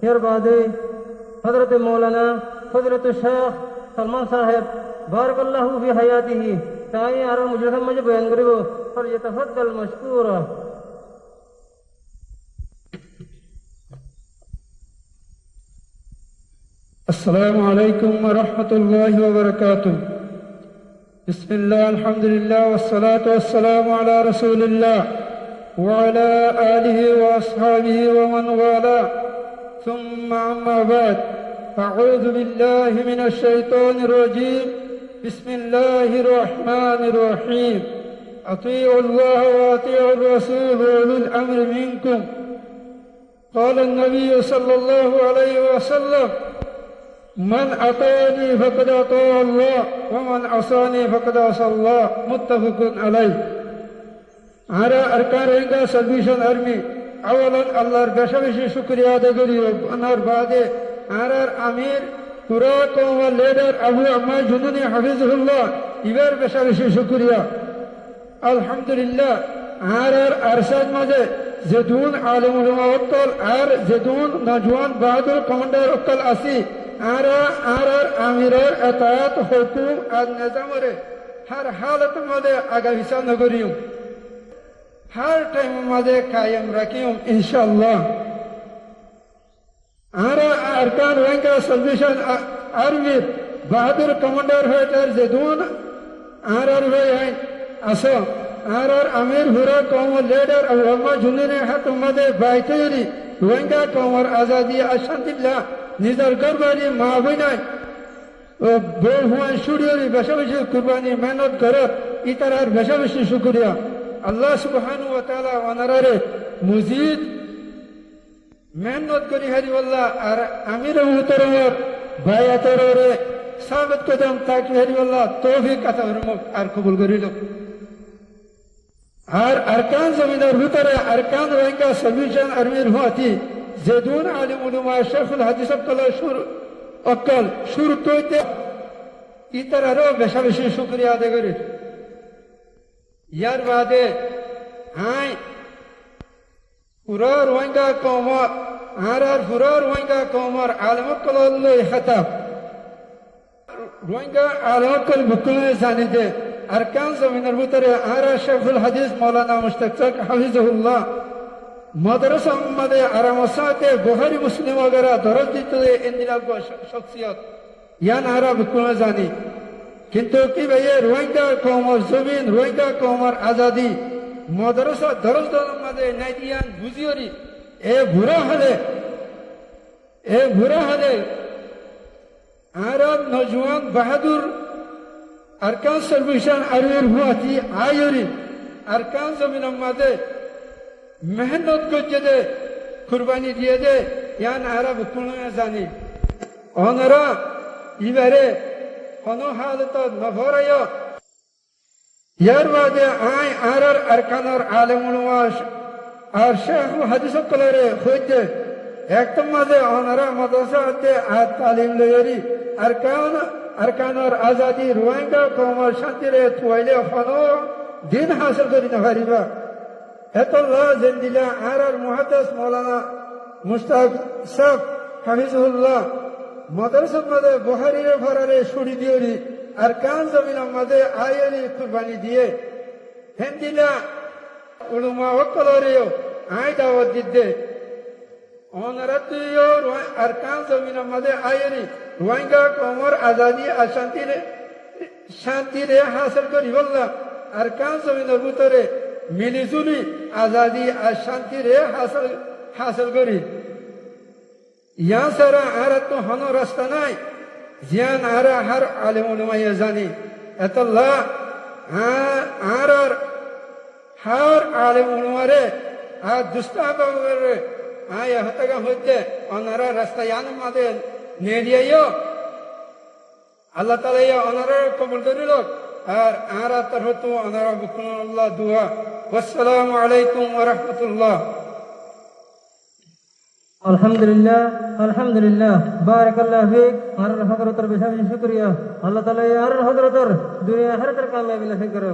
এর বাদে হযরত মৌলানা ফজলত শাহ সলমান সাহেব বারাকাল্লাহু ফি হায়াতিহি তাই আর মুজরাম মাঝে বয়ান করিব ফালইতাফাদ্দাল মাশকুরা। السلام عليكم ورحمة الله وبركاته. بسم الله الحمد لله والصلاة والسلام على رسول الله وعلى آله وأصحابه ومن والاه ثم أما بعد أعوذ بالله من الشيطان الرجيم بسم الله الرحمن الرحيم أطيعوا الله وأطيعوا الرسول وأولي الأمر منكم. قال النبي صلى الله عليه وسلم من أطاعني فقد أطاع الله ومن عصاني فقد عصى الله. متفق عليه. আরা আরকান রেঙ্গা সালভেশন আর্মি আওয়ালান আল্লাহর বেশি বেশি শুকরিয়া আদায় করি। ওনার বাদে আরার আমির পুরা কওমের লিডার আবু আম্মার জুনুনি হাফিজুল্লাহ ইবার বেশি বেশি শুকরিয়া। আলহামদুলিল্লাহ আরার আরসাদ মাঝে যেদুন আলেম উলামা ওয়াক্কাল আর যেদুন নজওয়ান বাহাদুর কমান্ডার ওয়াক্কাল আসি আরার আমিরের এতায়াত হুকুম আর নিজামরে हर हालत मधे आगा हिस्सा न करियूं, हर टाइम मधे कायम रखियूं इंशाअल्लाह. आरा अरकान रंगा सल्वेशन आर्मी बहादुर कमांडर होटर जेदून आरार वे हैं असो आरार अमीर हुरा कौम लीडर अल्लामा जुनिने हाथ मधे बाइतेरी रंगा कौमर आजादी अशांतिल्ला निजर गरबारी माविना शुडियोरी बेशा बेशी कुर्बानी मेहनत करत इतरार बेशा बेशी शुक्रिया. अल्लाह सुब्हानाहु व तआला वनारे मजीद मेहनत करी हरिवल्लाह और अमीर मुहतरमर बायातरे साबित कदम ताकि हरिवल्लाह तौफीक अता फरमाक और कबूल करिलो. और अरकान जमीदार भीतरे अरकान रंगा सल्वेशन अमीर हुआती जेदून आलिम उलमा शेखुल हदीस कला शुरू अक्कल शुरू तोते इतरारो बेशा बेशी शुक्रिया आदाय करी. यार बादे हाय पुरा रोहिंगा कौमर आरार पुरा रोहिंगा कौमर आलम कल्लो खताब रोहिंगा आलम कल बुकुने जाने दे अरकान जमीनर भीतरे आरा शेखुल हदीस मौलाना मुश्ताक हाफिजुल्लाह मदरसा मदे आरामसाते बुखारी मुस्लिम वगैरह दरज दीते इंदिरा शख्सियत या नारा बुकुने जानी किंतु कि भैया रोहिंगा कौमर जमीन रोहिंगा कौमर आजादी मदरसा दरज मदे नाइदियान बुझियोरी ए बुरा हले आरब नौजवान बहादुर अरकान सर्विशन अरवीर हुआती आयोरी अरकान जमीन मदे मेहनत को दे कुर्बानी दिए दे या नारा बुकुने जानी ओनरा इबारे हनो हालत नभरायो यार वादे आय आरर अरकानर आलम उलमा और शेख हदीस कलरे खोजे एक तो मदे ओनरा मदरसा ते आ तालीम लेरी अरकानर आजादी रोहिंगा कौमर शांति रे तुइले हनो दिन हासिल करी नहरीबा एतल्लाह जिंदिला आरर मुहद्दिस मौलाना मुश्ताक साहब हाफिजुल्लाह मदरसा मदे बुखारी रे फरारे शुड़ी दियोरी अरकान जमीन मदे आयली कुर्बानी दिए हिंदिला उलमा वक्कलरियो आय दावत दिदे ओनरतियो अरकान जमीन मदे आयली रोहिंगा कौमर आजादी शांति रे हासिल करी वल्ला अरकान जमीन भीतरे मिलीजुली आजादी और शांति रे हासिल करी. यहाँ सारा आरा तो हनो रास्ता नहीं जियान आरा हर आलिम उलमा ये जानी एतल्लाह आरार हर आलिम उलमा रे आ दुस्ता बाबरे आ यहाँ तक होते अनारा रास्ता यान मादे नेरियो अल्लाह ताला ये अनारा कबूल करी लो और आरा तरह तो अनारा बुकुन अल्लाह दुआ. वस्सलामु अलैकुम व रहमतुल्लाह. अल्हम्दुलिल्लाह अल्हम्दुलिल्लाह बारकल्लाह फीक. हर हजरतर बेशा बेशी शुक्रिया. अल्लाह ताला हर हजरतर दुनिया हर तरह कामयाबी नसीब करो.